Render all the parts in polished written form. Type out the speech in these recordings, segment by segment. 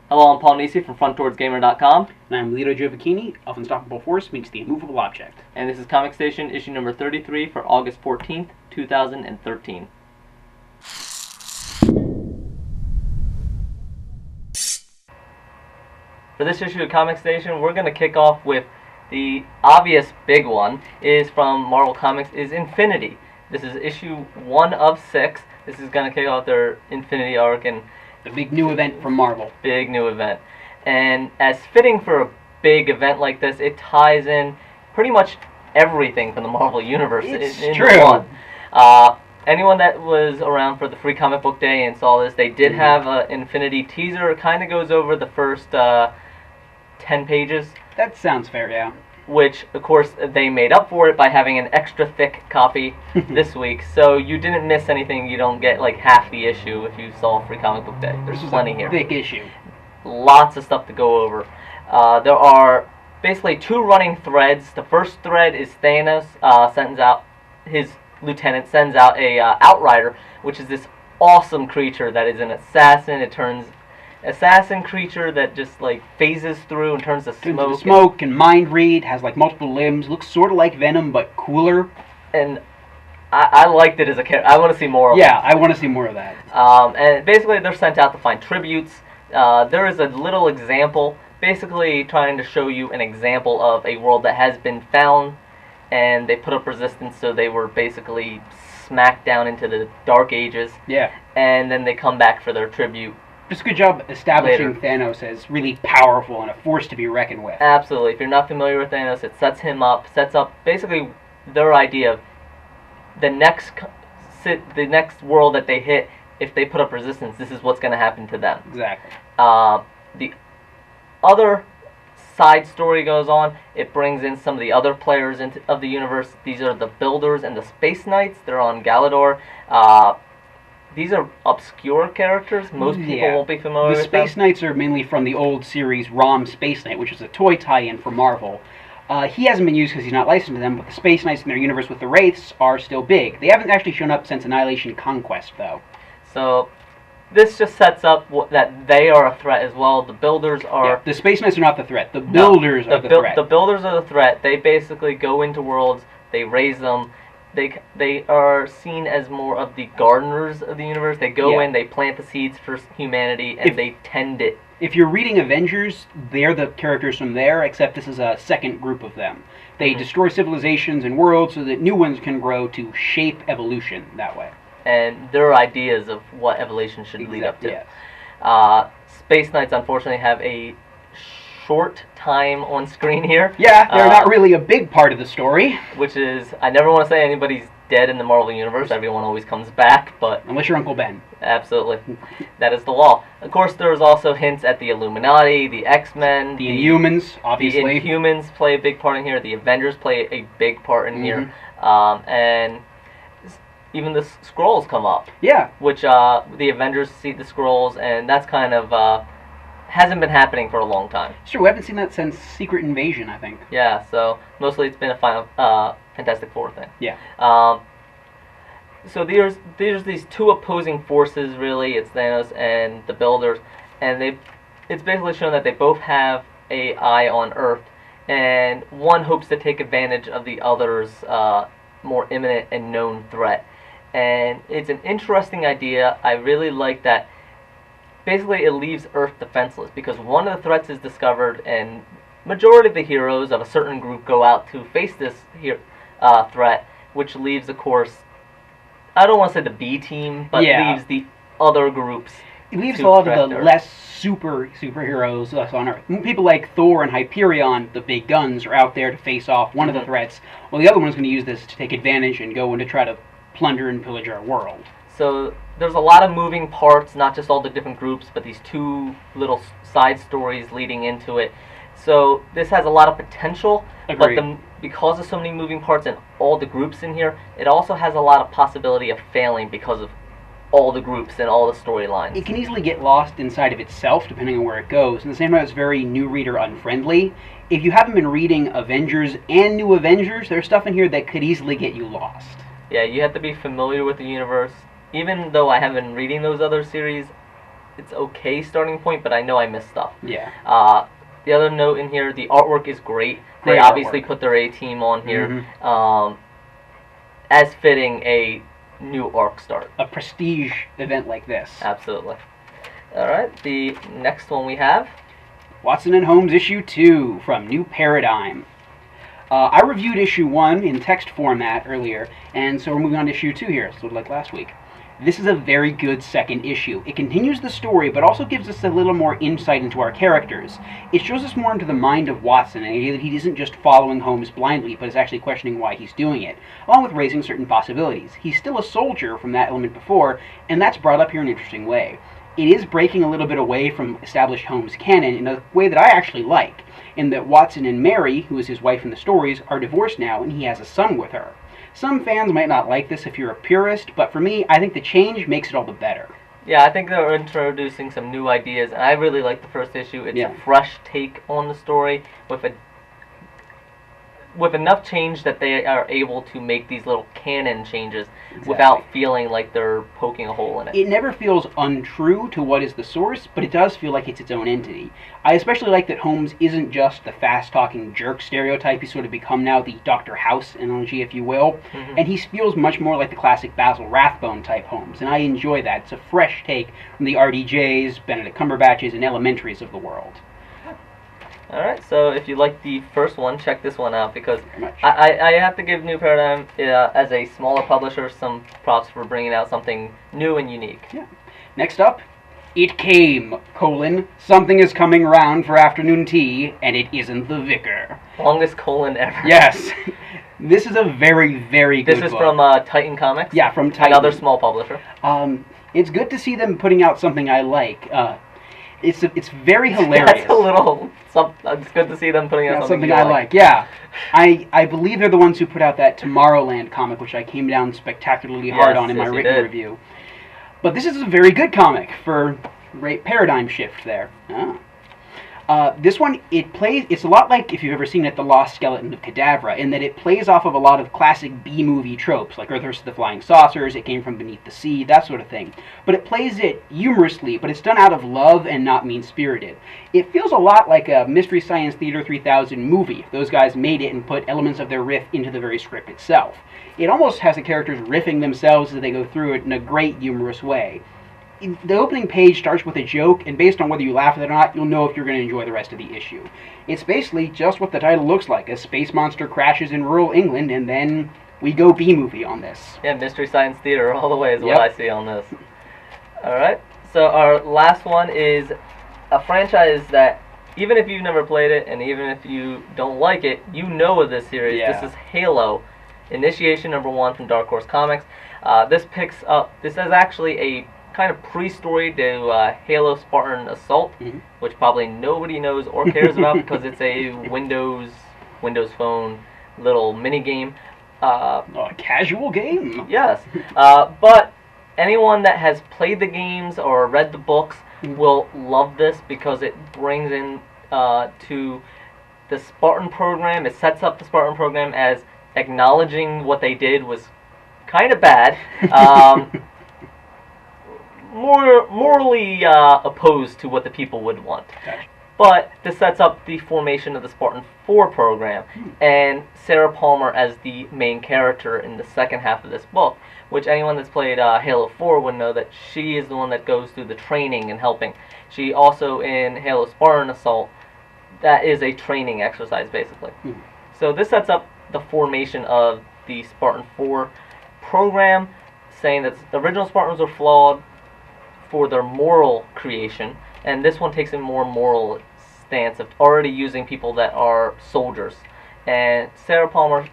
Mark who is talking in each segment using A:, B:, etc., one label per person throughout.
A: Hello, I'm Paul Nisi from FrontDoorsGamer.com.
B: And I'm Lito Giovacchini of Unstoppable Force meets the Immovable Object.
A: And this is Comic Station, issue number 33 for August 14th, 2013. For this issue of Comic Station, we're going to kick off with the obvious big one, is from Marvel Comics, is Infinity. This is issue 1 of 6. This is going to kick off their Infinity arc, and
B: the big new event from Marvel.
A: Big new event. And as fitting for a big event like this, it ties in pretty much everything from the Marvel Universe.
B: It's
A: in
B: true.
A: One. Anyone that was around for the Free Comic Book Day and saw this, they did have an Infinity teaser. It kind of goes over the first 10 pages.
B: That sounds fair, yeah.
A: Which, of course, they made up for it by having an extra thick copy this week. So you didn't miss anything. You don't get like half the issue if you saw Free Comic Book Day. There's plenty here.
B: Thick issue.
A: Lots of stuff to go over. There are basically two running threads. The first thread is Thanos sends out his lieutenant, sends out a Outrider, which is this awesome creature that is an assassin. It turns assassin creature that just like phases through and turns to smoke.
B: Smoke and mind read, has like multiple limbs, looks sort of like Venom but cooler.
A: And I liked it as a character. I want to see more of it.
B: Yeah, I want to see more of that.
A: And basically they're sent out to find tributes. There is a little example, basically trying to show you an example of a world that has been found, and they put up resistance, so they were basically smacked down into the Dark Ages.
B: Yeah. And
A: then they come back for their tribute.
B: Just a good job establishing Thanos as really powerful and a force to be reckoned with.
A: Absolutely. If you're not familiar with Thanos, it sets up basically their idea of the next world that they hit. If they put up resistance, this is what's going to happen to them.
B: Exactly.
A: The other side story goes on. It brings in some of the other players of the universe. These are the Builders and the Space Knights. They're on Galador. These are obscure characters. Most people won't be familiar with them.
B: The Space Knights are mainly from the old series Rom Space Knight, which is a toy tie-in for Marvel. He hasn't been used because he's not licensed to them, but the Space Knights in their universe with the Wraiths are still big. They haven't actually shown up since Annihilation Conquest, though.
A: So this just sets up that they are a threat as well. The Builders are...
B: Yeah, the Space Knights are not the threat. The Builders are the threat.
A: The Builders are the threat. They basically go into worlds, they raise them. They are seen as more of the gardeners of the universe. They go in, they plant the seeds for humanity, and they tend it.
B: If you're reading Avengers, they're the characters from there, except this is a second group of them. They destroy civilizations and worlds so that new ones can grow to shape evolution that way.
A: And their ideas of what evolution should lead up to.
B: Yes.
A: Space Knights, unfortunately, have a short time on screen here.
B: Yeah, they're not really a big part of the story.
A: Which is, I never want to say anybody's dead in the Marvel Universe. Everyone always comes back, but...
B: Unless you're Uncle Ben.
A: Absolutely. That is the law. Of course, there's also hints at the Illuminati, the X-Men.
B: The Inhumans, obviously.
A: The Inhumans play a big part in here. The Avengers play a big part in here. And even the Skrulls come up.
B: Yeah.
A: Which, the Avengers see the Skrulls, and that's kind of... hasn't been happening for a long time.
B: Sure, we haven't seen that since Secret Invasion, I think.
A: Yeah, so mostly it's been a Fantastic Four thing.
B: Yeah.
A: So there's these two opposing forces, really. It's Thanos and the Builders, and it's basically shown that they both have an eye on Earth, and one hopes to take advantage of the other's more imminent and known threat. And it's an interesting idea. I really like that. Basically, it leaves Earth defenseless because one of the threats is discovered, and majority of the heroes of a certain group go out to face this threat, which leaves, of course, I don't want to say the B team, but leaves the other groups.
B: It leaves a lot of the less superheroes on Earth. People like Thor and Hyperion, the big guns, are out there to face off one of the threats. Well, the other one's going to use this to take advantage and go in to try to plunder and pillage our world. So
A: there's a lot of moving parts, not just all the different groups, but these two little side stories leading into it. So this has a lot of potential, but because of so many moving parts and all the groups in here, it also has a lot of possibility of failing because of all the groups and all the storylines.
B: It can easily get lost inside of itself, depending on where it goes. And the same time, it's very new reader unfriendly. If you haven't been reading Avengers and New Avengers, there's stuff in here that could easily get you lost.
A: Yeah, you have to be familiar with the universe. Even though I haven't been reading those other series, it's okay starting point, but I know I missed stuff.
B: Yeah.
A: The other note in here, the artwork is great. They
B: Great
A: obviously
B: artwork.
A: put their A-team on here, as fitting a new arc start.
B: A prestige event like this.
A: Absolutely. All right, the next one we have.
B: Watson and Holmes issue 2 from New Paradigm. I reviewed issue 1 in text format earlier, and so we're moving on to issue 2 here, sort of like last week. This is a very good second issue. It continues the story, but also gives us a little more insight into our characters. It shows us more into the mind of Watson, and the idea that he isn't just following Holmes blindly, but is actually questioning why he's doing it, along with raising certain possibilities. He's still a soldier from that element before, and that's brought up here in an interesting way. It is breaking a little bit away from established Holmes canon in a way that I actually like, in that Watson and Mary, who is his wife in the stories, are divorced now, and he has a son with her. Some fans might not like this if you're a purist, but for me, I think the change makes it all the better.
A: Yeah, I think they're introducing some new ideas, and I really like the first issue. It's a fresh take on the story with enough change that they are able to make these little canon changes without feeling like they're poking a hole in it.
B: It never feels untrue to what is the source, but it does feel like it's its own entity. I especially like that Holmes isn't just the fast-talking jerk stereotype he's sort of become now, the Dr. House analogy, if you will, and he feels much more like the classic Basil Rathbone type Holmes, and I enjoy that. It's a fresh take from the RDJs, Benedict Cumberbatches, and Elementaries of the world.
A: Alright, so if you like the first one, check this one out, because I have to give New Paradigm, as a smaller publisher, some props for bringing out something new and unique.
B: Yeah. Next up, It Came, something is coming round for afternoon tea, and it isn't the Vicar.
A: Longest colon ever.
B: Yes. This is a very, very good book.
A: This is from Titan Comics?
B: Yeah, from Titan.
A: Another small publisher.
B: It's good to see them putting out something I like. It's very hilarious.
A: That's a little... It's good to see them putting out something
B: I like. Yeah. I believe they're the ones who put out that Tomorrowland comic, which I came down spectacularly hard on in my written review. But this is a very good comic for great paradigm shift there. This one, it's a lot like, if you've ever seen it, The Lost Skeleton of Cadavra, in that it plays off of a lot of classic B-movie tropes, like Earth vs. the Flying Saucers, It Came from Beneath the Sea, that sort of thing. But it plays it humorously, but it's done out of love and not mean-spirited. It feels a lot like a Mystery Science Theater 3000 movie, if those guys made it and put elements of their riff into the very script itself. It almost has the characters riffing themselves as they go through it in a great humorous way. The opening page starts with a joke, and based on whether you laugh at it or not, you'll know if you're going to enjoy the rest of the issue. It's basically just what the title looks like. A space monster crashes in rural England, and then we go B-movie on this.
A: Yeah, Mystery Science Theater all the way is what I see on this. Alright, so our last one is a franchise that, even if you've never played it, and even if you don't like it, you know of this series.
B: Yeah.
A: This is Halo, Initiation #1 from Dark Horse Comics. This is actually a kind of pre-story to Halo Spartan Assault, which probably nobody knows or cares about because it's a Windows Phone little mini game.
B: A casual game.
A: Yes, but anyone that has played the games or read the books will love this because it brings in to the Spartan program. It sets up the Spartan program as acknowledging what they did was kind of bad. Morally opposed to what the people would want.
B: Gotcha.
A: But this sets up the formation of the Spartan 4 program, and Sarah Palmer as the main character in the second half of this book, which anyone that's played Halo 4 would know that she is the one that goes through the training and helping. She also, in Halo Spartan Assault, that is a training exercise, basically. So this sets up the formation of the Spartan 4 program, saying that the original Spartans were flawed for their moral creation, and this one takes a more moral stance of already using people that are soldiers. And Sarah Palmer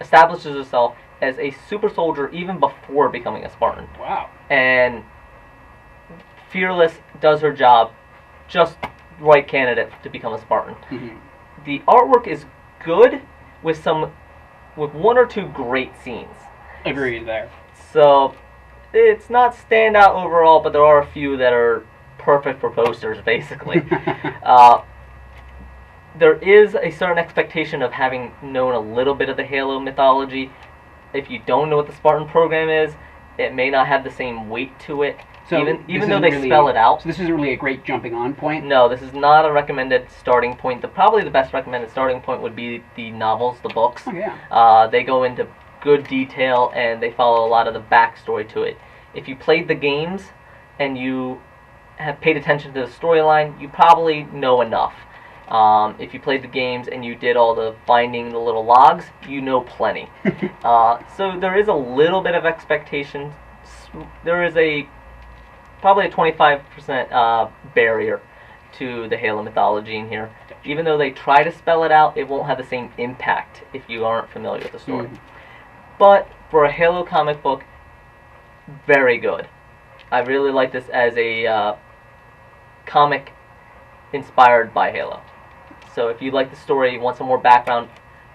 A: establishes herself as a super soldier even before becoming a Spartan.
B: Wow.
A: And fearless, does her job, just right candidate to become a Spartan. The artwork is good with one or two great scenes.
B: Agreed there.
A: So it's not standout overall, but there are a few that are perfect for posters, basically. There is a certain expectation of having known a little bit of the Halo mythology. If you don't know what the Spartan program is, it may not have the same weight to it,
B: So
A: even though they spell it out.
B: So this isn't really a great jumping on point?
A: No, this is not a recommended starting point. Probably the best recommended starting point would be the novels, the books.
B: Oh, yeah.
A: They go into good detail, and they follow a lot of the backstory to it. If you played the games and you have paid attention to the storyline, you probably know enough. If you played the games and you did all the finding the little logs, you know plenty. So there is a little bit of expectation. There is probably a 25% barrier to the Halo mythology in here. Even though they try to spell it out, it won't have the same impact if you aren't familiar with the story. But for a Halo comic book, very good. I really like this as a comic inspired by Halo. So if you like the story, you want some more background,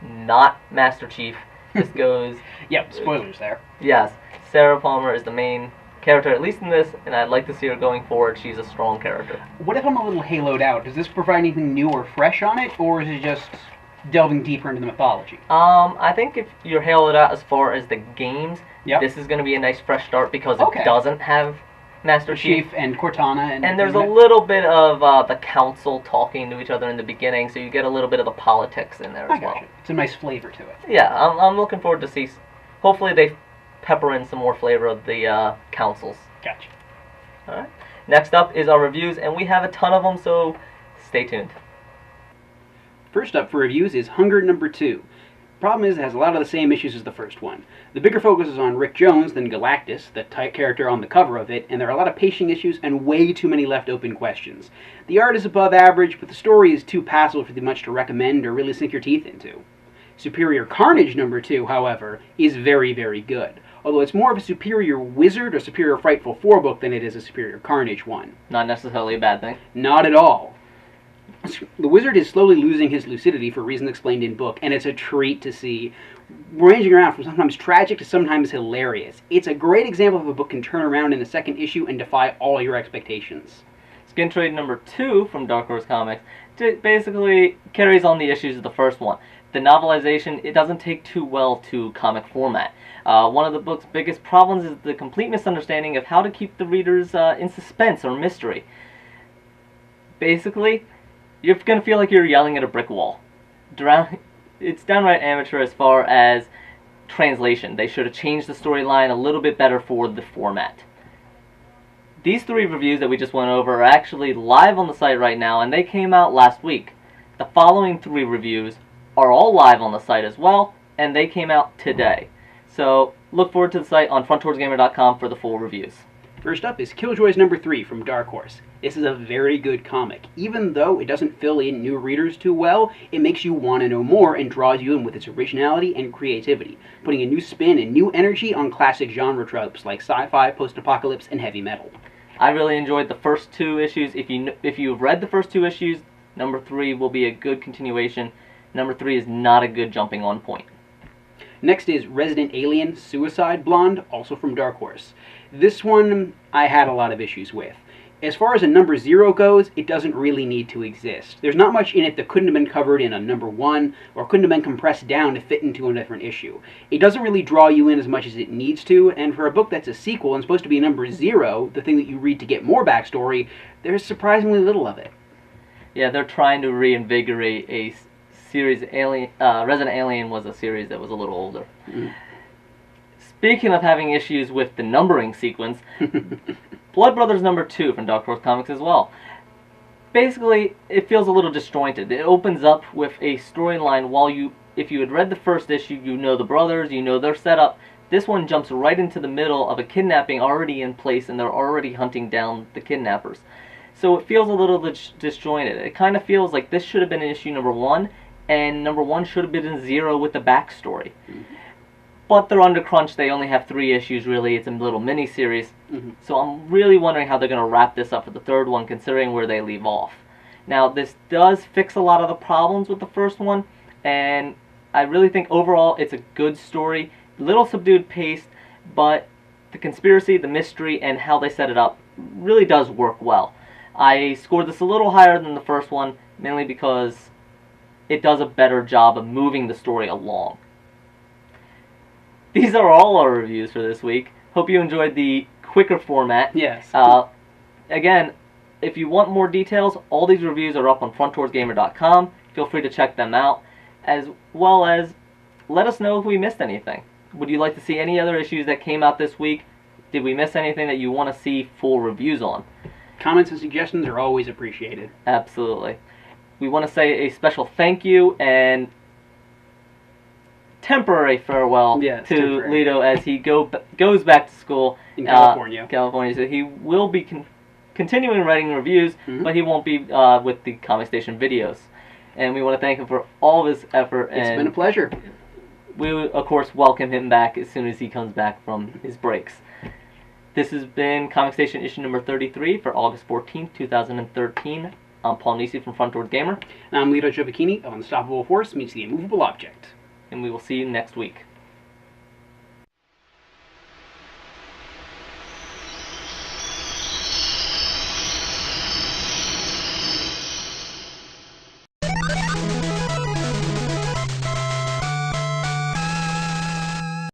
A: not Master Chief, this goes...
B: Yep, spoilers there.
A: Yes, Sarah Palmer is the main character, at least in this, and I'd like to see her going forward. She's a strong character.
B: What if I'm a little haloed out? Does this provide anything new or fresh on it, or is it just delving deeper into the mythology?
A: I think if you're haloed out as far as the games,
B: Yep.
A: this is going to be a nice fresh start because it doesn't have Master Chief.
B: And Cortana.
A: And there's a little bit of the council talking to each other in the beginning, so you get a little bit of the politics in there as well.
B: Gotcha. It's a nice flavor to it.
A: Yeah, I'm looking forward to see. Hopefully they pepper in some more flavor of the councils.
B: Gotcha.
A: All right. Next up is our reviews, and we have a ton of them, so stay tuned.
B: First up for reviews is Hunger number 2. Problem is, it has a lot of the same issues as the first one. The bigger focus is on Rick Jones than Galactus, the character on the cover of it, and there are a lot of pacing issues and way too many left open questions. The art is above average, but the story is too passive for much to recommend or really sink your teeth into. Superior Carnage number 2, however, is very, very good. Although it's more of a Superior Wizard or Superior Frightful 4 book than it is a Superior Carnage one.
A: Not necessarily a bad thing.
B: Not at all. The wizard is slowly losing his lucidity for reasons explained in book, and it's a treat to see, ranging around from sometimes tragic to sometimes hilarious. It's a great example of a book can turn around in the second issue and defy all your expectations.
A: Skin Trade number 2 from Dark Horse Comics basically carries on the issues of the first one. The novelization, it doesn't take too well to comic format. One of the book's biggest problems is the complete misunderstanding of how to keep the readers in suspense or mystery. Basically, you're going to feel like you're yelling at a brick wall. It's downright amateur as far as translation. They should have changed the storyline a little bit better for the format. These 3 reviews that we just went over are actually live on the site right now, and they came out last week. The following 3 reviews are all live on the site as well, and they came out today. So look forward to the site on frontdoorsgamer.com for the full reviews.
B: First up is Killjoys number 3 from Dark Horse. This is a very good comic. Even though it doesn't fill in new readers too well, it makes you want to know more and draws you in with its originality and creativity, putting a new spin and new energy on classic genre tropes like sci-fi, post-apocalypse, and heavy metal.
A: I really enjoyed the first 2 issues. If you've read the first 2 issues, number 3 will be a good continuation. Number 3 is not a good jumping on point.
B: Next is Resident Alien Suicide Blonde, also from Dark Horse. This one I had a lot of issues with. As far as a number 0 goes, it doesn't really need to exist. There's not much in it that couldn't have been covered in a number 1, or couldn't have been compressed down to fit into a different issue. It doesn't really draw you in as much as it needs to, and for a book that's a sequel and supposed to be a number 0, the thing that you read to get more backstory, there's surprisingly little of it.
A: Yeah, they're trying to reinvigorate a series. Resident Alien was a series that was a little older. Speaking of having issues with the numbering sequence, Blood Brothers number 2 from Dark Horse Comics as well. Basically, it feels a little disjointed. It opens up with a storyline while if you had read the first issue, you know the brothers, you know their setup. This one jumps right into the middle of a kidnapping already in place, and they're already hunting down the kidnappers. So it feels a little disjointed. It kind of feels like this should have been in issue number 1, and number 1 should have been in 0 with the backstory. But they're under crunch. They only have 3 issues, really. It's a little mini-series. So I'm really wondering how they're going to wrap this up for the third one, considering where they leave off. Now, this does fix a lot of the problems with the first one, and I really think overall it's a good story. A little subdued paced, but the conspiracy, the mystery, and how they set it up really does work well. I scored this a little higher than the first one, mainly because it does a better job of moving the story along. These are all our reviews for this week. Hope you enjoyed the quicker format.
B: Yes.
A: Again, if you want more details, all these reviews are up on frontdoorsgamer.com. Feel free to check them out, as well as let us know if we missed anything. Would you like to see any other issues that came out this week? Did we miss anything that you want to see full reviews on?
B: Comments and suggestions are always appreciated.
A: Absolutely. We want to say a special thank you and temporary farewell to Lito as he goes back to school
B: in California.
A: So he will be continuing writing reviews, but he won't be with the Comic Station videos. And we want to thank him for all of his effort.
B: It's been a pleasure.
A: We will, of course, welcome him back as soon as he comes back from his breaks. This has been Comic Station issue number 33 for August 14th, 2013. I'm Paul Nisi from Front Door Gamer.
B: And I'm Lito Gioacchini of Unstoppable Force Meets the Immovable Object.
A: And we will see you next week.